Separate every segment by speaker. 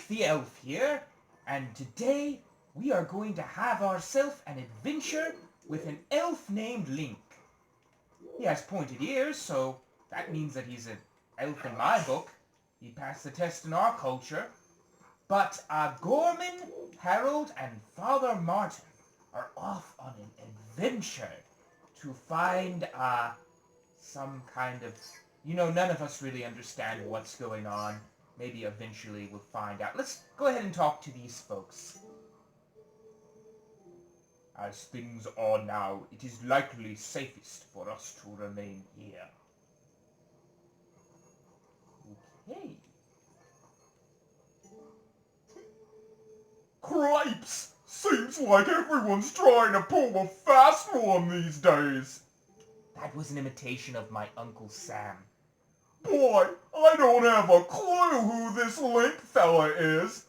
Speaker 1: Beatnik the elf here, and today we are going to have ourselves an adventure with an elf named Link. He has pointed ears, so that means that he's an elf in my book. He passed the test in our culture. But Gorman, Harold, and Father Martin are off on an adventure to find some kind of... none of us really understand what's going on. Maybe eventually we'll find out. Let's go ahead and talk to these folks. As things are now, it is likely safest for us to remain here. Okay.
Speaker 2: Cripes! Seems like everyone's trying to pull a fast one these days.
Speaker 1: That was an imitation of my Uncle Sam.
Speaker 2: Boy, I don't have a clue who this Link fella is.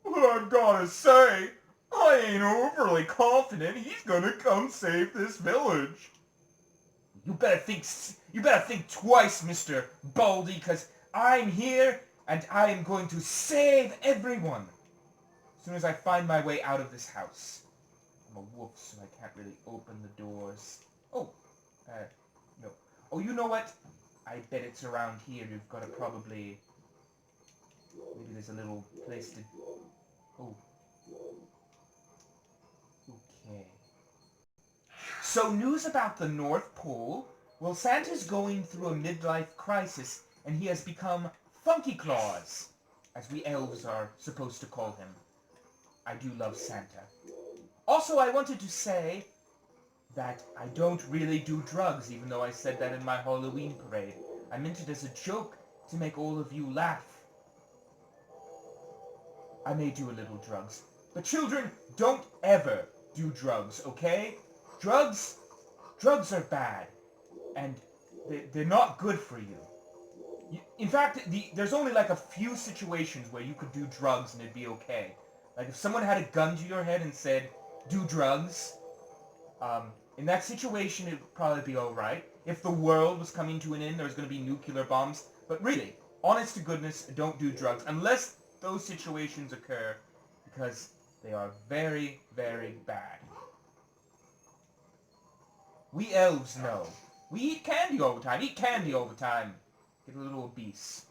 Speaker 2: But I've gotta say, I ain't overly confident he's gonna come save this village.
Speaker 1: You better think twice, Mr. Baldy, because I'm here and I am going to save everyone. As soon as I find my way out of this house. I'm a wolf, so I can't really open the doors. Oh, no. Oh, you know what? I bet it's around here. You've got to probably... Maybe there's a little place to... Oh. Okay. So, news about the North Pole. Well, Santa's going through a midlife crisis, and he has become Funky Claus, as we elves are supposed to call him. I do love Santa. Also, I wanted to say that I don't really do drugs, even though I said that in my Halloween parade. I meant it as a joke to make all of you laugh. I may do a little drugs. But children, don't ever do drugs, okay? Drugs are bad. And they're not good for you. In fact, there's only like a few situations where you could do drugs and it'd be okay. Like if someone had a gun to your head and said, do drugs, in that situation it would probably be alright. If the world was coming to an end, there was going to be nuclear bombs. But really, honest to goodness, don't do drugs. Unless those situations occur, because they are very, very bad. We elves know. We eat candy all the time. Eat candy all the time. Get a little obese.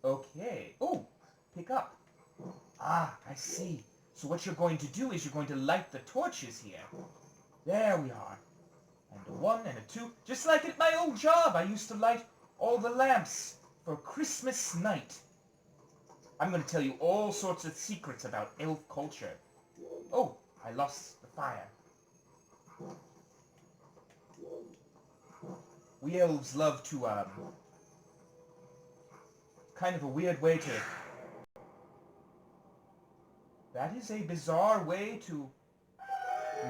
Speaker 1: Okay. Oh, pick up. Ah, I see. So what you're going to do is you're going to light the torches here. There we are. And a 1 and a 2. Just like at my old job, I used to light all the lamps for Christmas night. I'm going to tell you all sorts of secrets about elf culture. Oh, I lost the fire. We elves love to, kind of a weird way to... That is a bizarre way to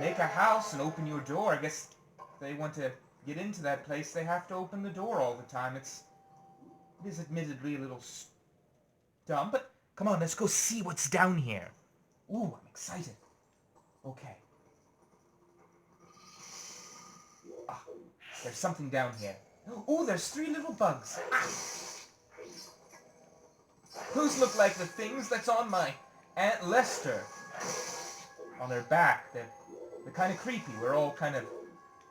Speaker 1: make a house and open your door. I guess if they want to get into that place, they have to open the door all the time. It is admittedly a little dumb, but come on, let's go see what's down here. Ooh, I'm excited. Okay. Ah, there's something down here. Ooh, there's 3 little bugs. Ah. Those look like the things that's on my Aunt Lester. On their back. They're kind of creepy. We're all kind of a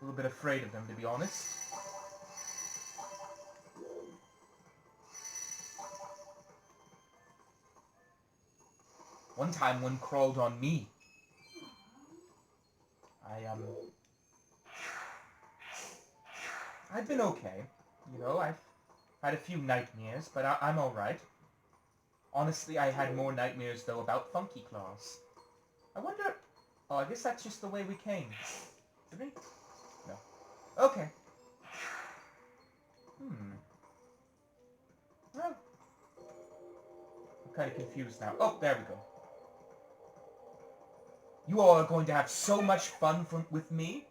Speaker 1: little bit afraid of them, to be honest. One time, one crawled on me. I've been okay. I've had a few nightmares, but I'm alright. Honestly, I had more nightmares, though, about Funky Claus. I wonder... Oh, I guess that's just the way we came. Did we? No. Okay. Well... I'm kind of confused now. Oh, there we go. You all are going to have so much fun with me.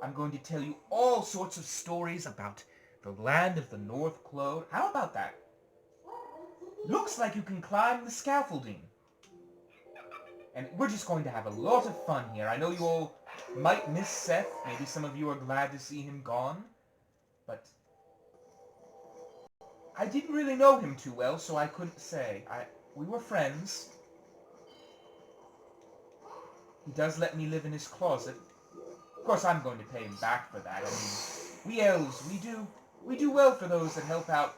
Speaker 1: I'm going to tell you all sorts of stories about the land of the North Cloud. How about that? Looks like you can climb the scaffolding. And we're just going to have a lot of fun here. I know you all might miss Seth. Maybe some of you are glad to see him gone. But I didn't really know him too well, so I couldn't say. We were friends. He does let me live in his closet. Of course, I'm going to pay him back for that. I mean, we elves, we do well for those that help out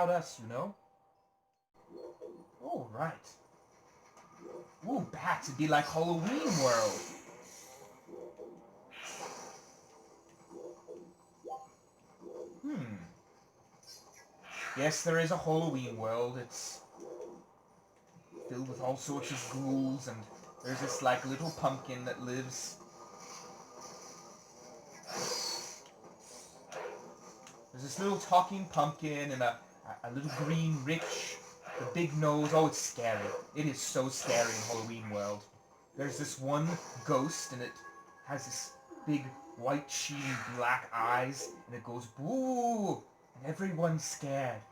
Speaker 1: us, you know? Oh, right. Ooh, bats, it'd be like Halloween World. Yes, there is a Halloween World. It's filled with all sorts of ghouls, and there's this, like, little pumpkin that lives. There's this little talking pumpkin and a little green witch, the big nose. Oh, it's scary. It is so scary in Halloween World. There's this one ghost, and it has this big white sheen black eyes, and it goes boo, and everyone's scared.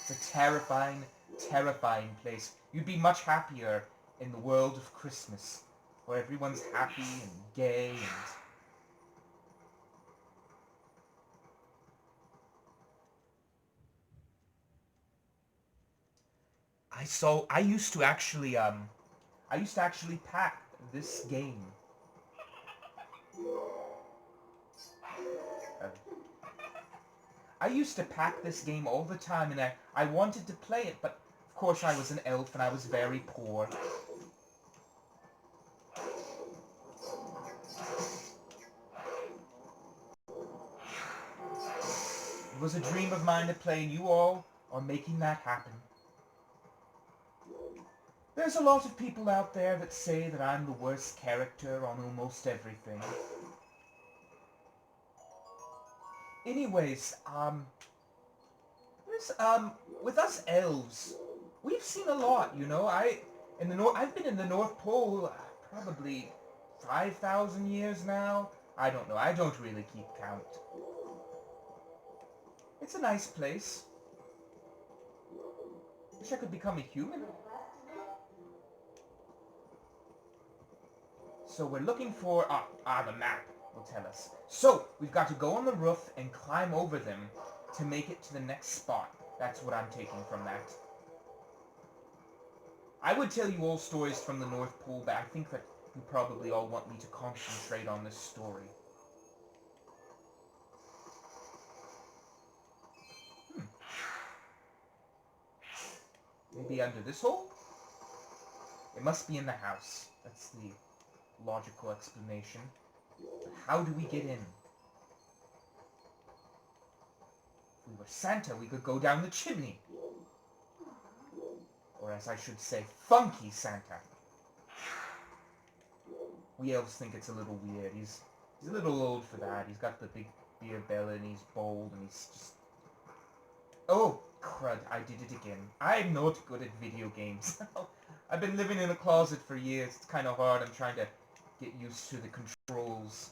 Speaker 1: It's a terrifying, terrifying place. You'd be much happier in the world of Christmas, where everyone's happy and gay and... I used to actually pack this game. I used to pack this game all the time, and I wanted to play it, but of course I was an elf and I was very poor. It was a dream of mine to play, and you all are making that happen. There's a lot of people out there that say that I'm the worst character on almost everything. Anyways, with us elves, we've seen a lot, you know. I've been in the North Pole probably 5,000 years now. I don't know. I don't really keep count. It's a nice place. Wish I could become a human. So we're looking for... the map will tell us. So, we've got to go on the roof and climb over them to make it to the next spot. That's what I'm taking from that. I would tell you all stories from the North Pole, but I think that you probably all want me to concentrate on this story. Maybe under this hole? It must be in the house. That's the logical explanation. But how do we get in? If we were Santa, we could go down the chimney. Or as I should say, funky Santa. We elves think it's a little weird. He's a little old for that. He's got the big beer belly and he's bold and he's just... Oh, crud, I did it again. I'm not good at video games. I've been living in a closet for years. It's kind of hard. I'm trying to get used to the controls.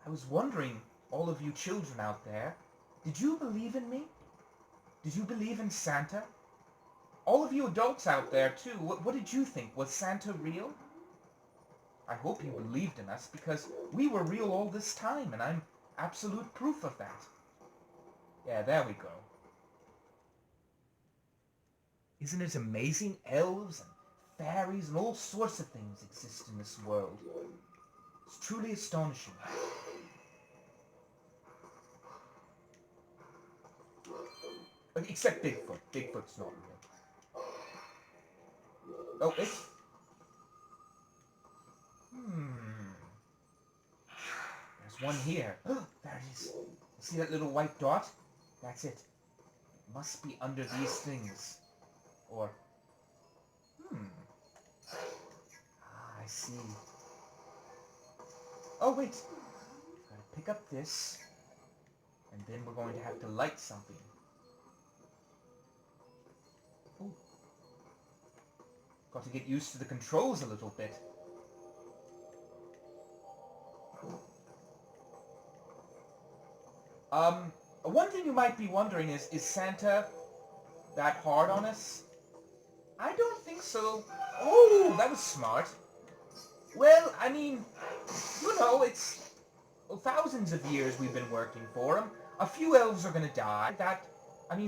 Speaker 1: I was wondering, all of you children out there, did you believe in me? Did you believe in Santa? All of you adults out there, too, what did you think? Was Santa real? I hope you believed in us, because we were real all this time, and I'm absolute proof of that. Yeah, there we go. Isn't it amazing? Elves and fairies and all sorts of things exist in this world. It's truly astonishing. Except Bigfoot. Bigfoot's not real. Oh, it's... There's one here. There it is. See that little white dot? That's it. It must be under these things. Or... I see. Oh, wait. Gotta pick up this. And then we're going to have to light something. Ooh. Got to get used to the controls a little bit. One thing you might be wondering is Santa that hard on us? I don't think so. Oh, that was smart. Well, I mean, it's thousands of years we've been working for him. A few elves are gonna die.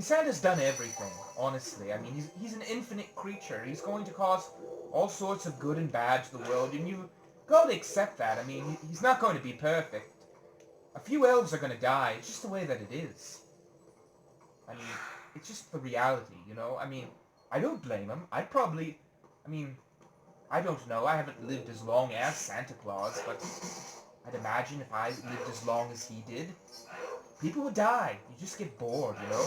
Speaker 1: Santa's done everything, honestly. I mean, he's an infinite creature. He's going to cause all sorts of good and bad to the world, and you gotta accept that. I mean, he's not going to be perfect. A few elves are gonna die. It's just the way that it is. I mean, it's just the reality, you know? I mean, I don't blame him. I mean, I don't know. I haven't lived as long as Santa Claus, but I'd imagine if I lived as long as he did, people would die. You just get bored, you know?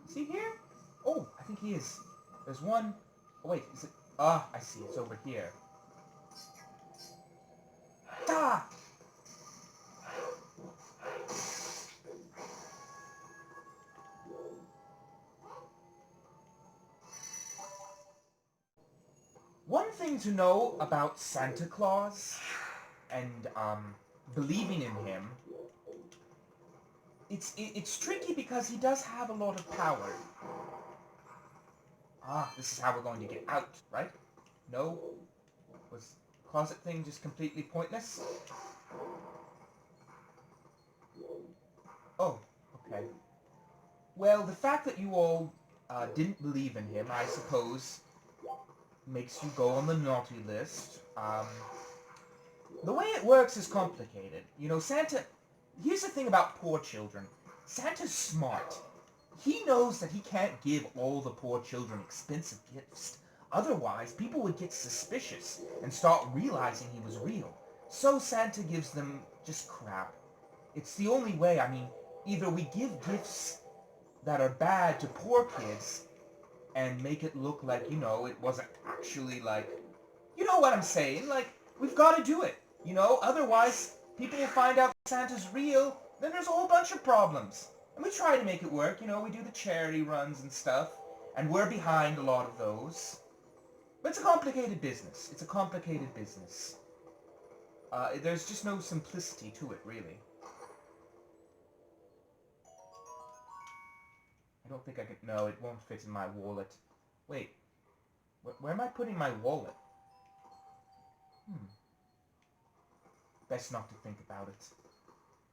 Speaker 1: Is he here? Oh, I think he is. There's one. Oh, wait, is it? Ah, I see. It's over here. Ah! One thing to know about Santa Claus and believing in him, it's tricky because he does have a lot of power. Ah, this is how we're going to get out, right? No? Was the closet thing just completely pointless? Oh, okay. Well, the fact that you all didn't believe in him, I suppose, makes you go on the naughty list. The way it works is complicated. You know, Santa... Here's the thing about poor children. Santa's smart. He knows that he can't give all the poor children expensive gifts. Otherwise, people would get suspicious and start realizing he was real. So Santa gives them just crap. It's the only way. I mean, either we give gifts that are bad to poor kids and make it look like, it wasn't actually like... You know what I'm saying? Like, we've got to do it. Otherwise, people will find out Santa's real, then there's a whole bunch of problems. And we try to make it work, we do the charity runs and stuff, and we're behind a lot of those. But it's a complicated business. It's a complicated business. There's just no simplicity to it, really. I don't think I can... No, it won't fit in my wallet. Wait. Where am I putting my wallet? Best not to think about it.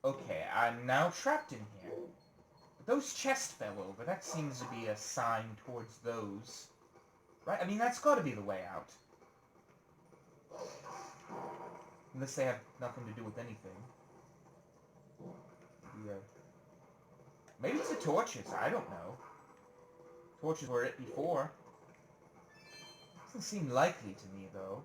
Speaker 1: Okay, I'm now trapped in here. But those chests fell over. That seems to be a sign towards those. Right? I mean, that's got to be the way out. Unless they have nothing to do with anything. Maybe it's the torches. I don't know. Torches were it before. Doesn't seem likely to me, though.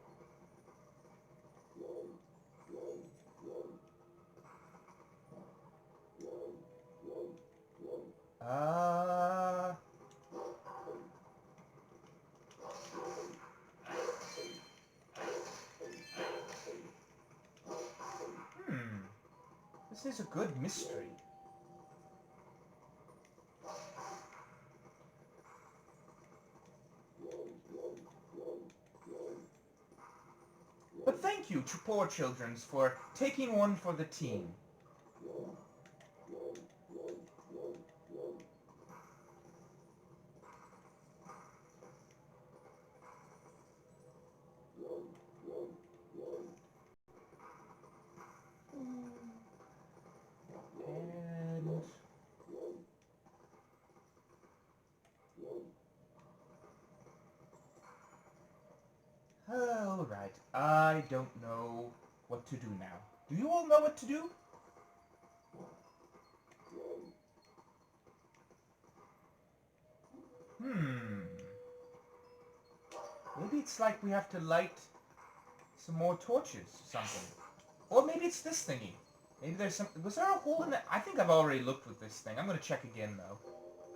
Speaker 1: This is a good mystery. But thank you to Poor Children's for taking one for the team. Alright, I don't know what to do now. Do you all know what to do? Maybe it's like we have to light some more torches or something. Or maybe it's this thingy. Maybe there's some... Was there a hole in it? I think I've already looked with this thing. I'm gonna check again, though.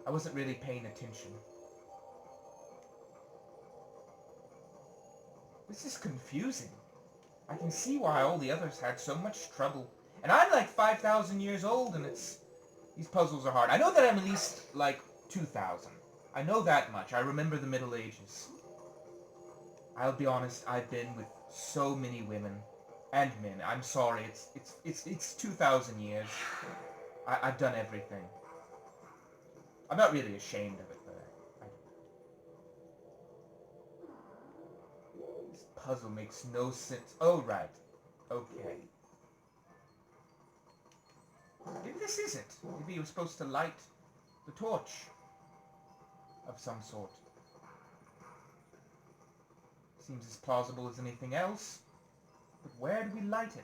Speaker 1: I wasn't really paying attention. This is confusing. I can see why all the others had so much trouble. And I'm like 5,000 years old, and these puzzles are hard. I know that I'm at least like 2,000. I know that much. I remember the Middle Ages. I'll be honest, I've been with so many women and men. I'm sorry, it's 2,000 years. I've done everything. I'm not really ashamed of it, but this puzzle makes no sense. Oh, right. Okay. Maybe this is it. Maybe you're supposed to light the torch of some sort. Seems as plausible as anything else. But where do we light it?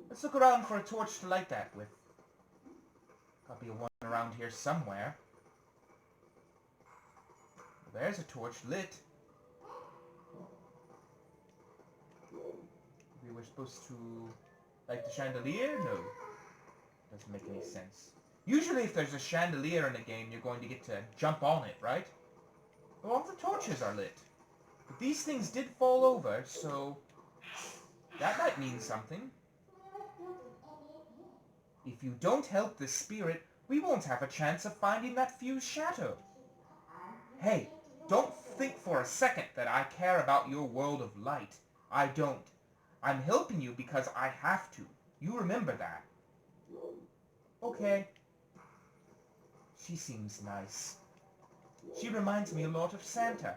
Speaker 1: Let's look around for a torch to light that with. Gotta be one around here somewhere. Well, there's a torch lit. We were supposed to light the chandelier? No. Doesn't make any sense. Usually if there's a chandelier in a game, you're going to get to jump on it, right? Well, all the torches are lit. But these things did fall over, so that might mean something. If you don't help the spirit, we won't have a chance of finding that fused shadow. Hey, don't think for a second that I care about your world of light. I don't. I'm helping you because I have to. You remember that. Okay. She seems nice. She reminds me a lot of Santa.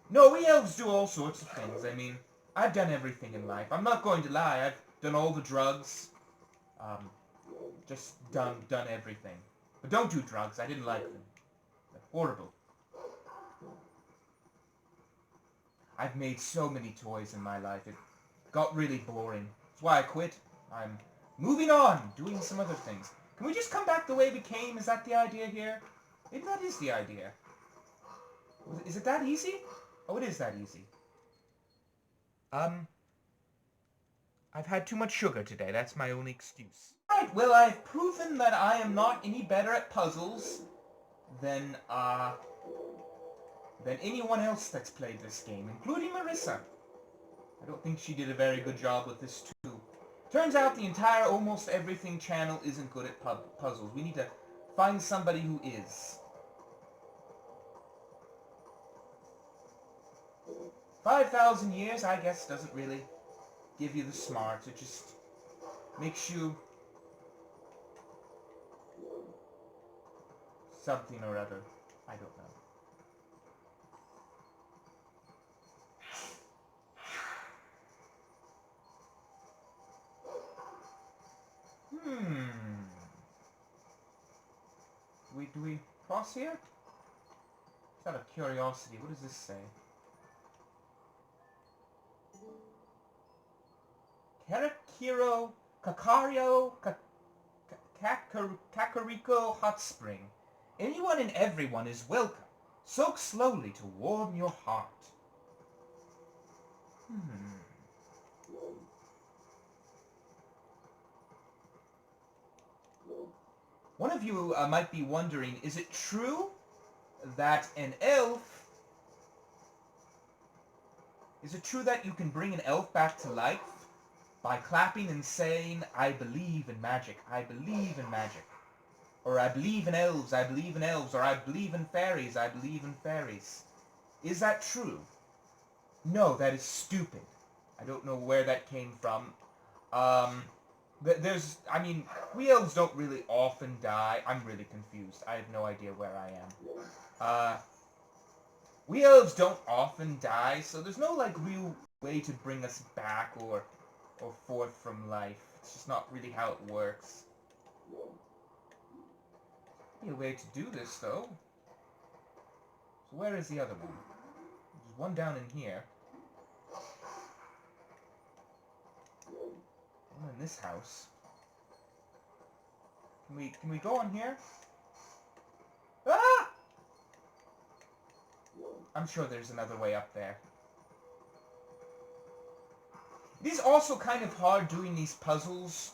Speaker 1: No, we elves do all sorts of things. I mean, I've done everything in life. I'm not going to lie. I've done all the drugs. Just done everything. But don't do drugs. I didn't like them. They're horrible. I've made so many toys in my life. It got really boring. That's why I quit. I'm moving on, doing some other things. Can we just come back the way we came? Is that the idea here? Maybe that is the idea. Is it that easy? Oh, it is that easy. I've had too much sugar today. That's my only excuse. Right, well, I've proven that I am not any better at puzzles than anyone else that's played this game, including Marissa. I don't think she did a very good job with this, too. Turns out the entire Almost Everything channel isn't good at puzzles. We need to find somebody who is. 5,000 years, I guess, doesn't really give you the smarts. It just makes you something or other. I don't know. Do we cross here? Just out of curiosity, what does this say? Karakiro, Kakario, Kakariko Hot Spring. Anyone and everyone is welcome. Soak slowly to warm your heart. One of you might be wondering, is it true that an elf... Is it true that you can bring an elf back to life by clapping and saying, I believe in magic, I believe in magic. Or I believe in elves, I believe in elves. Or I believe in fairies, I believe in fairies. Is that true? No, that is stupid. I don't know where that came from. We elves don't really often die. I'm really confused. I have no idea where I am. We elves don't often die, so there's no, real way to bring us back or forth from life. It's just not really how it works. Be a way to do this, though. So where is the other one? There's one down in here. One in this house. Can we go on here? Ah! I'm sure there's another way up there. It is also kind of hard doing these puzzles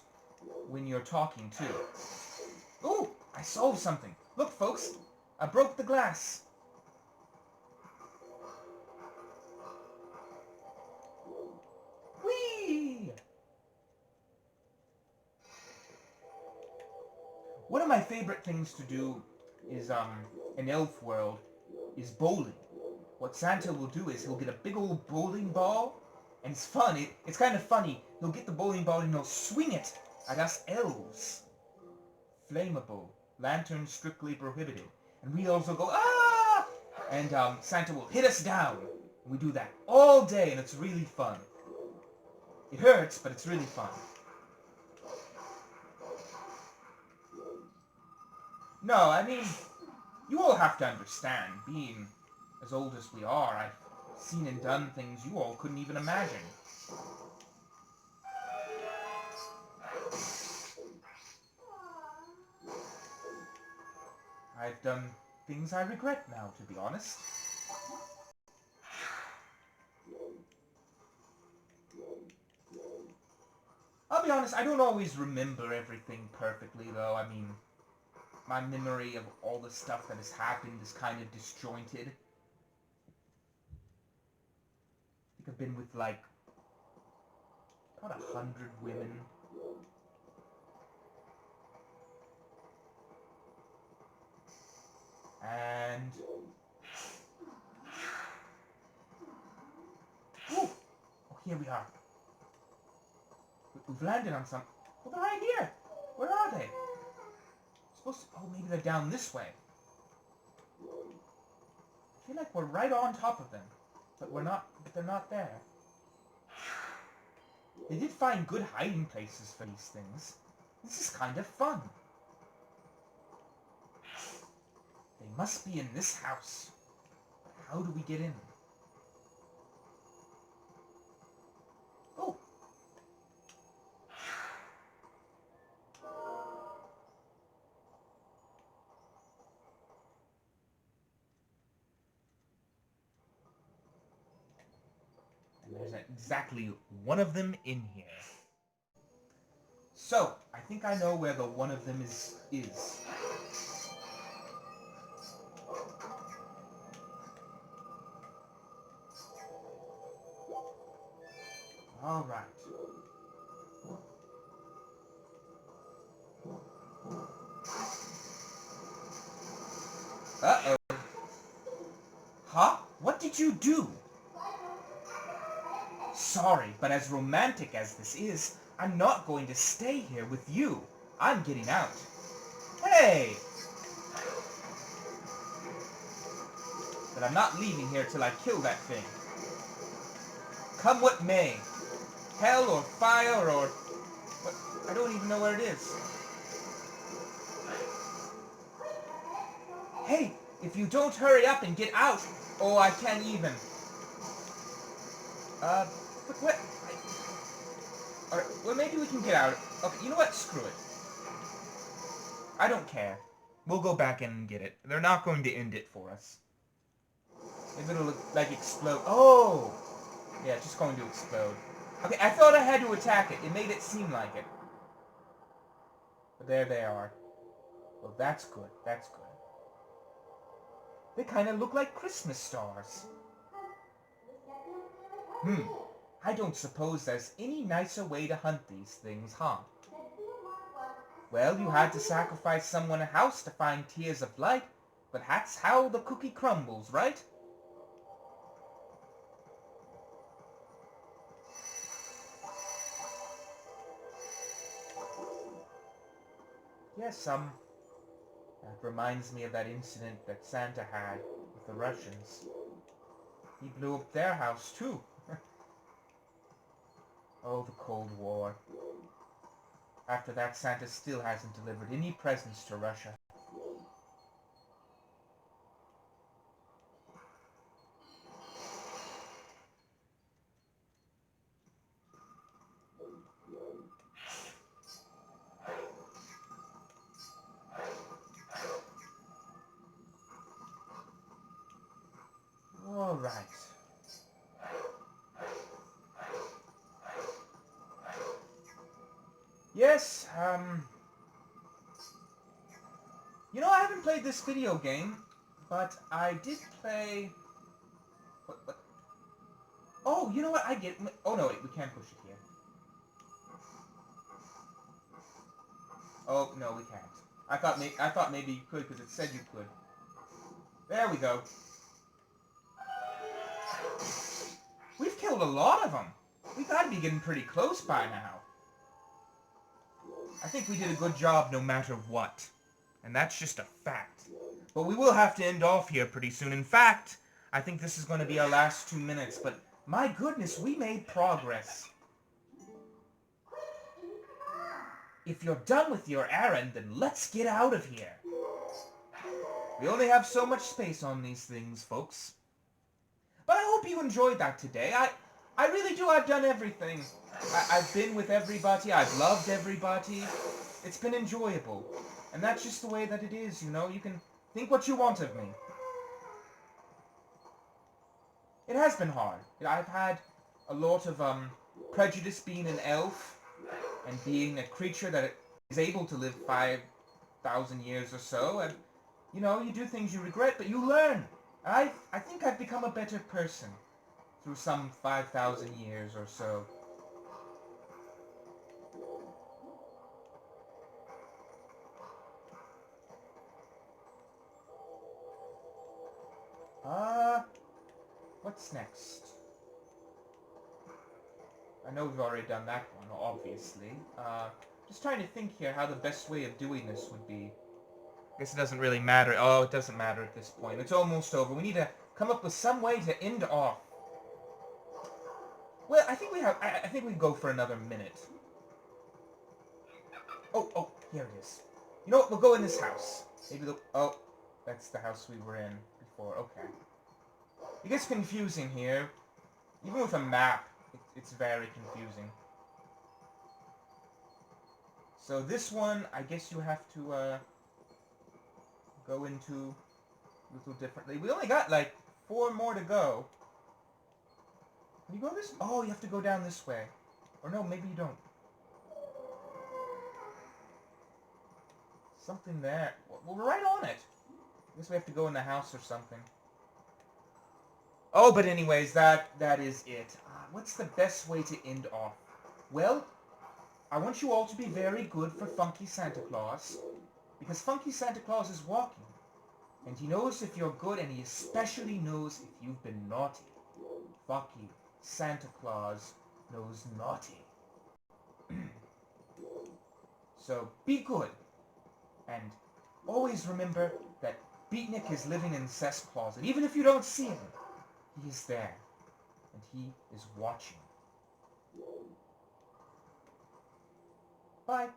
Speaker 1: when you're talking, too. Ooh, I solved something. Look, folks, I broke the glass. Whee! One of my favorite things to do is, in Elf World, is bowling. What Santa will do is he'll get a big old bowling ball, and it's fun. It's kind of funny. He'll get the bowling ball and he'll swing it at us elves. Flammable. Lantern strictly prohibited. And we also go, ah! And Santa will hit us down. And we do that all day, and it's really fun. It hurts, but it's really fun. No, I mean, you all have to understand, being as old as we are, I've seen and done things you all couldn't even imagine. I've done things I regret now, to be honest. I'll be honest, I don't always remember everything perfectly, though. I mean, my memory of all the stuff that has happened is kind of disjointed. I think I've been with, like, about 100 women. And... Ooh! Oh, here we are. We've landed on some... Oh, they're right here! Where are they? Supposed to... Oh, maybe they're down this way. I feel like we're right on top of them. But we're not... But they're not there. They did find good hiding places for these things. This is kind of fun. They must be in this house. But how do we get in? Oh. And there's exactly one of them in here. So, I think I know where the one of them is. All right. Uh-oh. Huh? What did you do? Sorry, but as romantic as this is, I'm not going to stay here with you. I'm getting out. Hey! But I'm not leaving here till I kill that thing. Come what may. Hell or fire or... What? I don't even know where it is. Hey, if you don't hurry up and get out... Oh, I can't even. What? Alright, well maybe we can get out. Okay, you know what? Screw it. I don't care. We'll go back in and get it. They're not going to end it for us. Maybe it'll, like, explode. Oh! Yeah, it's just going to explode. Okay, I thought I had to attack it. It made it seem like it. But there they are. Well, that's good. That's good. They kind of look like Christmas stars. I don't suppose there's any nicer way to hunt these things, huh? Well, you had to sacrifice someone a house to find tears of light, but that's how the cookie crumbles, right? Yes, that reminds me of that incident that Santa had with the Russians. He blew up their house, too. Oh, the Cold War. After that, Santa still hasn't delivered any presents to Russia. All right. Yes, you know, I haven't played this video game, but I did play... What? Oh, you know what? I get... Oh, no, wait, we can't push it here. Oh, no, we can't. I thought maybe you could, because it said you could. There we go. We've killed a lot of them. We gotta be getting pretty close by now. I think we did a good job no matter what. And that's just a fact. But we will have to end off here pretty soon. In fact, I think this is going to be our last 2 minutes. But my goodness, we made progress. If you're done with your errand, then let's get out of here. We only have so much space on these things, folks. But I hope you enjoyed that today. I really do. I've done everything. I've been with everybody. I've loved everybody. It's been enjoyable. And that's just the way that it is, you know? You can think what you want of me. It has been hard. I've had a lot of prejudice being an elf and being a creature that is able to live 5,000 years or so. And, you know, you do things you regret, but you learn. I think I've become a better person through some 5,000 years or so. What's next? I know we've already done that one, obviously. Just trying to think here how the best way of doing this would be. I guess it doesn't really matter. Oh, it doesn't matter at this point. It's almost over. We need to come up with some way to end off. Well, I think we have... I think we go for another minute. Oh, here it is. You know what? We'll go in this house. Maybe the... Oh, that's the house we were in before. Okay. It gets confusing here. Even with a map, it's very confusing. So this one, I guess you have to go into a little differently. We only got like 4 more to go. Can you go this? Oh, you have to go down this way. Or no, maybe you don't. Something there. Well, we're right on it. I guess we have to go in the house or something. Oh, but anyways, that is it. What's the best way to end off? Well, I want you all to be very good for Funky Santa Claus, because Funky Santa Claus is walking, and he knows if you're good, and he especially knows if you've been naughty. Funky Santa Claus knows naughty. So be good, and always remember that Beatnik is living in Seth's closet. Even if you don't see him, he is there, and he is watching. Bye.